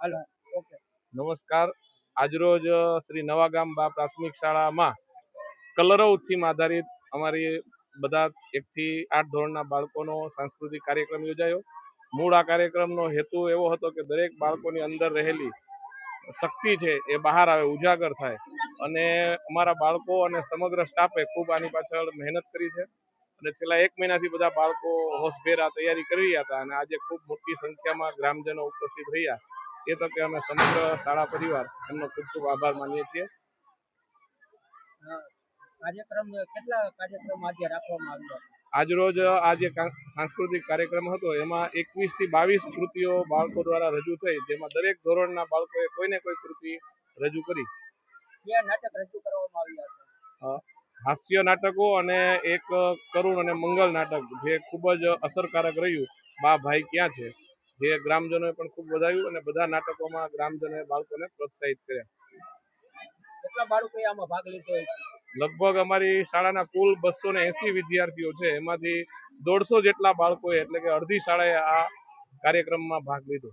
Hello okay નમસ્કાર. આજરોજ શ્રી નવાગામ બા પ્રાથમિક શાળામાં કલરવ થીમ આધારિત અમારી બધા 1 થી 8 ધોરણના બાળકોનો સાંસ્કૃતિક કાર્યક્રમ યોજાયો. મૂળ આ કાર્યક્રમનો હેતુ એવો હતો કે દરેક બાળકોની અંદર રહેલી શક્તિ છે એ બહાર આવે, ઉજાગર થાય. અને અમારા બાળકો અને સમગ્ર સ્ટાફે ખૂબ આની પાછળ મહેનત કરી છે અને છેલ્લા 1 મહિનાથી બધા બાળકો હોશભેર આ તૈયારી કરી રહ્યા હતા અને આજે ખૂબ મોટી સંખ્યામાં ગ્રામજનો ઉપસ્થિત રહ્યા. એ તકે અમે સમગ્ર શાળા પરિવાર એમનો ખૂબ ખૂબ આભાર માનીએ છીએ. કાર્યક્રમ કેટલા કાર્યક્રમ આજે રાખવામાં આવ્યા? આજરોજ આ જે સાંસ્કૃતિક કાર્યક્રમ હતો એમાં 21 થી 22 કૃતિઓ બાળકો દ્વારા રજૂ થઈ, જેમાં દરેક ધોરણના બાળકોએ કોઈને કોઈ કૃતિ રજૂ કરી. કયા નાટક રજૂ કરવામાં આવ્યા હતા? હાસ્ય નાટકો અને એક કરુણ અને મંગલ નાટક જે ખૂબ જ અસરકારક રહ્યું. બા ભાઈ ક્યાં છે, જે ગ્રામજનોએ પણ ખૂબ વધાવ્યું અને બધા નાટકોમાં ગ્રામજનોએ બાળકોને પ્રોત્સાહિત કર્યા. કેટલા બાળકોએ આમાં ભાગ લીધો છે? લગભગ અમારી શાળાના કુલ 280 વિદ્યાર્થીઓ છે, એમાંથી 150 જેટલા બાળકોએ એટલે કે અડધી શાળાએ આ કાર્યક્રમમાં ભાગ લીધો.